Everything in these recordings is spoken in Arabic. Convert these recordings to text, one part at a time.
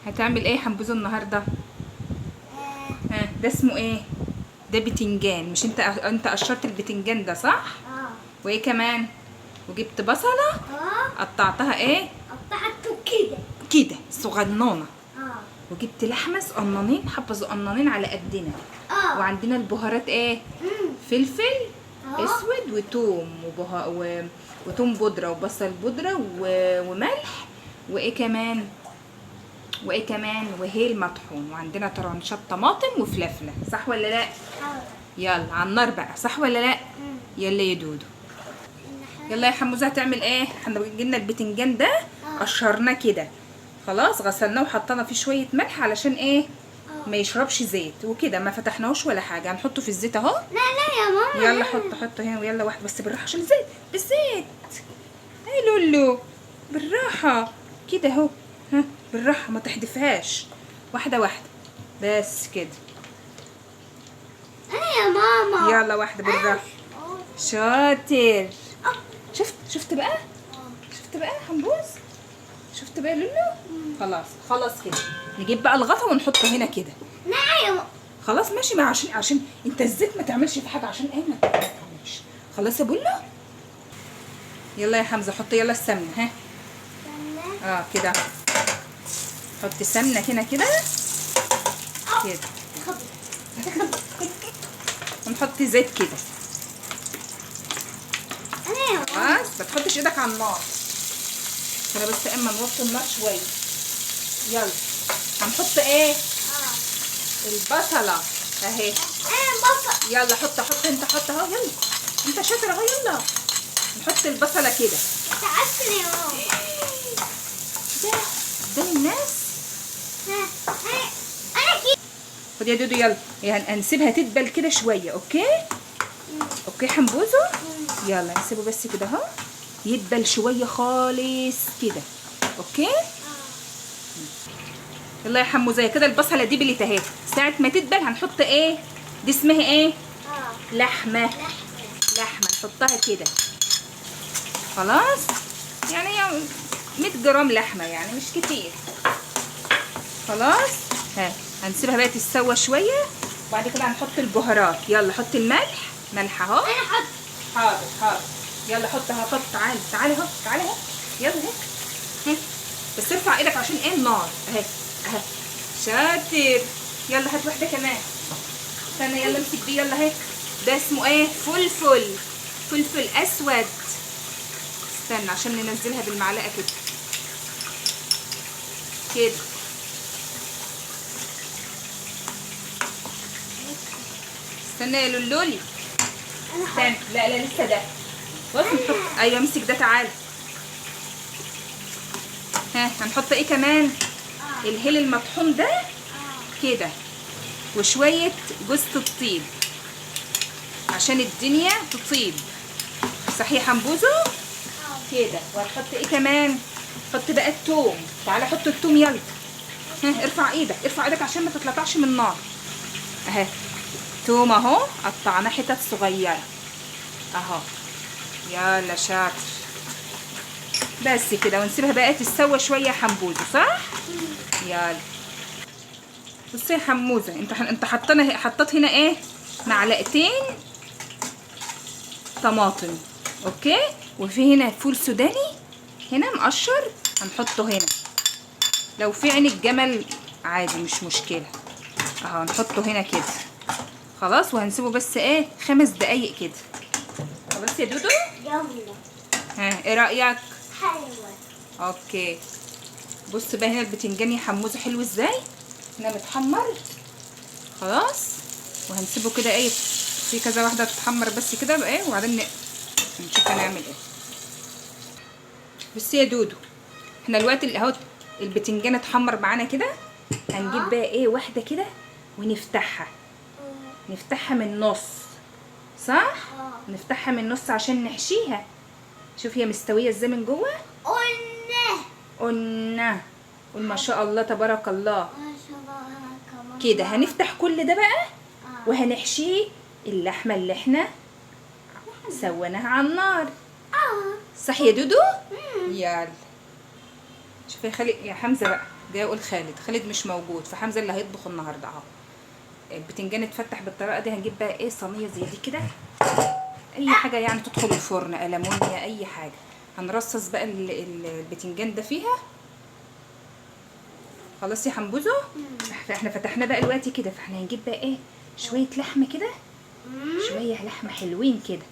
هتعمل ايه حنبوزه النهارده؟ ده اسمه ايه؟ ده بتنجان. مش انت قشرت البتنجان ده صح؟ وايه كمان؟ وجبت بصله قطعتها ايه؟ قطعته كده كده صغننه. وجبت لحمه صغننين، حبه صغننين على قدنا. وعندنا البهارات ايه؟ فلفل اسود وتوم وتوم بودره وبصل بودره وملح. وايه كمان؟ وهيل مطحون. وعندنا طرنشات طماطم وفلفله. صح ولا لا؟ يلا على النار بقى. صح ولا لا؟ يلا يا دودو. يلا يا حموزه هتعمل ايه؟ احنا جبنا البتنجان ده قشرناه كده خلاص، غسلناه وحطينا فيه شويه ملح علشان ايه؟ ما يشربش زيت وكده. ما فتحناهوش ولا حاجه. هنحطه في الزيت اهو. لا يا ماما. يلا حط هنا. ويلا واحده بس بالراحه عشان الزيت. بالزيت. اي لولو بالراحه كده اهو. ها بالراحه ما تحدفهاش. واحده واحده بس كده. انا يا ماما. يلا واحده بالراحه. شاطر. شفت بقى؟ شفت بقى حنبوز؟ شفت بقى لولو؟ خلاص كده. نجيب بقى الغطا ونحطه هنا كده. نعم. خلاص ماشي. ما عشان انت الزيت ما تعملش في حاجه عشان ايه ما تعملش. خلاص يا بولو. يلا يا حمزه حط يلا السمنه. ها كده. حط سمنه هنا كده كده. ونحط زيت كده. خلاص ما تحطش ايدك على النار. انا بس اما نوطي النار شويه. يلا هنحط ايه؟ البصله اهي. بصل. يلا حط انت اهو. يلا انت شاطر اهو. يلا نحط البصله كده. تعبتني يا ماما. ده الناس. انا كده. خد يا دودو يلا. هنسيبها تدبل كده شويه. اوكي حنبوزو. يلا نسيبه بس كده اهو يدبل شويه خالص كده. اوكي يلا يا حموزه كده. البصله دي بلت اهي. ساعه ما تدبل هنحط ايه؟ دي اسمها ايه؟ لحمه نحطها كده. خلاص يعني 100 جرام لحمه يعني مش كتير. خلاص هنسيبها بقى تتسوى شويه. وبعد كده هنحط البهارات. يلا حط الملح. ملح اهو. انا حط. حاضر. يلا حط اهو. تعالي اهو. يلا هيك. بس ارفع ايدك عشان ايه النار اهي. شاطر. يلا هات واحده كمان. استنى يلا امسك دي. يلا هيك. ده اسمه ايه؟ فلفل اسود. استنى عشان ننزلها بالمعلقه كده. استنى يا لولولي. استنى. لا لسه ده. بص نحط. ايوه امسك ده. تعالى. هنحط ايه كمان؟ الهيل المطحون ده كده. وشويه جوز الطيب عشان الدنيا تطيب. صحيح حنبوزو كده. وهتحط ايه كمان؟ حط بقى التوم. تعالى حط التوم. يلا ارفع ايدك عشان ما تتلطعش من النار. اهي توم اهو قطعناه حتت صغيره اهو. يلا شاطر. بس كده. ونسيبها بقى تتسوى شويه حنبوزه. صح؟ يلا بصي يا حموزه. انت حطيت هنا ايه؟ معلقتين طماطم. اوكي. وفي هنا فول سوداني هنا مقشر هنحطه هنا. لو في عين الجمل عادي مش مشكله اهو. نحطه هنا كده. خلاص. وهنسيبه بس ايه 5 دقايق كده. خلاص يا دودو. يلا. ايه رايك؟ حلوه. اوكي. بص بقى هنا البتنجان يا حموزه حلو ازاي. هنا متحمر خلاص. وهنسيبه كده ايه في كذا واحده تتحمر بس كده بقى ايه. وبعدين نشوف هنعمل ايه. بصي يا دودو احنا دلوقتي اهو البتنجان اتحمر معانا كده. هنجيب بقى ايه واحده كده ونفتحها. نفتحها من النص. صح؟ نفتحها من النص عشان نحشيها. شوف هي مستويه ازاي من جوه. قلنا قول ما شاء الله تبارك الله. كده هنفتح كل ده بقى وهنحشيه اللحمه اللي احنا سويناها على النار. صح يا دودو. يلا شوفي خلي يا حمزه بقى. جاي اقول خالد مش موجود، فحمزه اللي هيطبخ النهارده اهو. البتنجان اتفتح بالطريقه دي. هنجيب بقى ايه صينيه زي دي كده، اي حاجه يعني تدخل الفرن، ألمونيا اي حاجه. هنرصص بقى البتنجان ده فيها. خلاص يا حنبوزو، احنا فتحناه بقى دلوقتي كده، فاحنا هنجيب بقى ايه شويه لحم كده، شويه لحمه حلوين كده،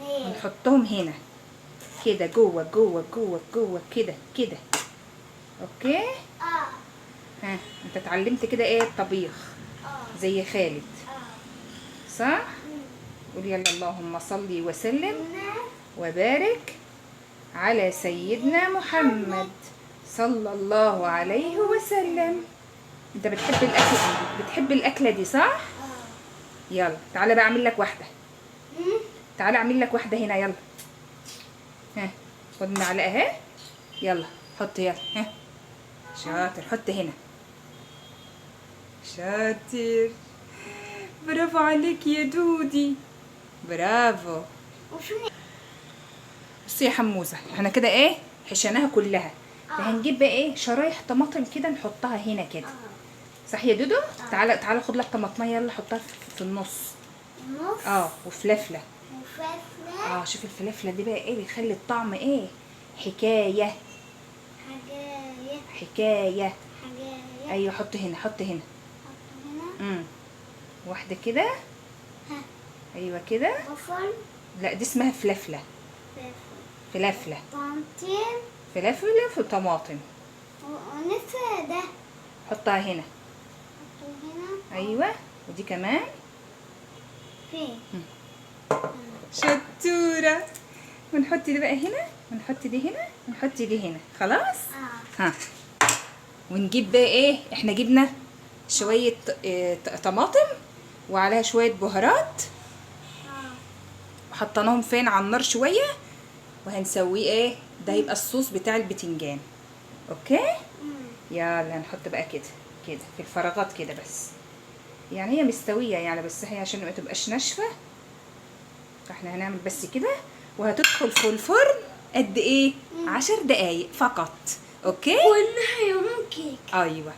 ونحطهم هنا كده جوه جوه جوه جوه كده كده. اوكي. ها انت اتعلمت كده ايه الطبيخ زي خالد صح؟ قول يلا اللهم صل وسلم وبارك على سيدنا محمد صلى الله عليه وسلم. انت بتحب الاكله دي صح؟ يلا تعالى بقى اعمل لك واحده. تعالى اعمل لك واحده هنا يلا. ها خد المعلقه اهي، يلا حط يلا. ها شاطر، حط هنا. شاطر، برافو عليك يا دودي، برافو. بصي يا حموزه، احنا كده ايه حشيناها كلها. فهنجيب بقى ايه شرايح طماطم كده نحطها هنا كده. صح يا دودو؟ تعالى خد لك طماطميه يلا حطها في النص. وفلفله. شوف الفلفله دي بقى ايه بيخلي الطعم ايه حكايه. حكايه. ايوه حط هنا حط هنا. واحده كده. ايوه كده. لا دي اسمها فلفله. فلفله. فلفله في طماطم. ونفس ده حطها هنا. ايوه ودي كمان. فين؟ شطوره. ونحط دي بقى هنا، ونحط دي هنا، ونحط دي هنا. خلاص. ها ونجيب بقى ايه، احنا جبنا شويه طماطم وعليها شويه بهارات، وحطيناهم فين على النار شويه، وهنسويه ايه ده يبقى الصوص بتاع البتنجان. اوكي. يلا نحط بقى كده كده في الفراغات كده بس، يعني هي مستويه يعني، بس هي عشان ما تبقاش ناشفه، فاحنا هنعمل بس كده. وهتدخل في الفرن قد ايه 10 دقايق فقط. اوكي. والنهاية كيك. ايوه.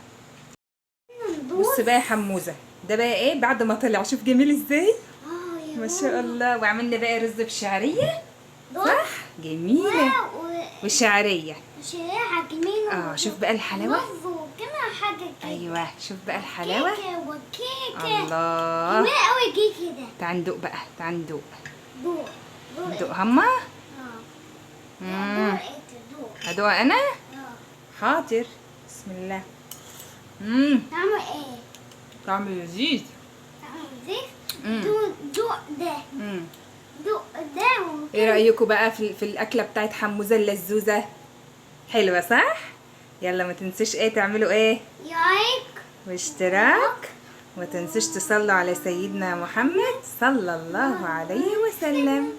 بص بقى يا حموزه، ده بقى ايه بعد ما طلع، شوف جميل ازاي. ما شاء الله. وعملنا بقى رز بشعريه صح، جميله وشعريه. شريحة جميلة. شوف بقى الحلاوه. كمان حاجة كده. ايوه شوف بقى الحلاوه. كيكة وكيكة. الله. جميل قوي كيكة ده. تعال ندوق بقى، تعال ندوق. دوق. دوق هما. دوق. ادوق انا. حاضر. بسم الله. تعمل ايه؟ طعم لذيذ. دوق ده. دوق ده. ايه رايكم بقى في الاكله بتاعت حموزه اللزوزه؟ حلوه صح؟ يلا ما تنسوش ايه تعملوا ايه لايك واشتراك، وما تنسوش تصلوا على سيدنا محمد صلى الله عليه وسلم.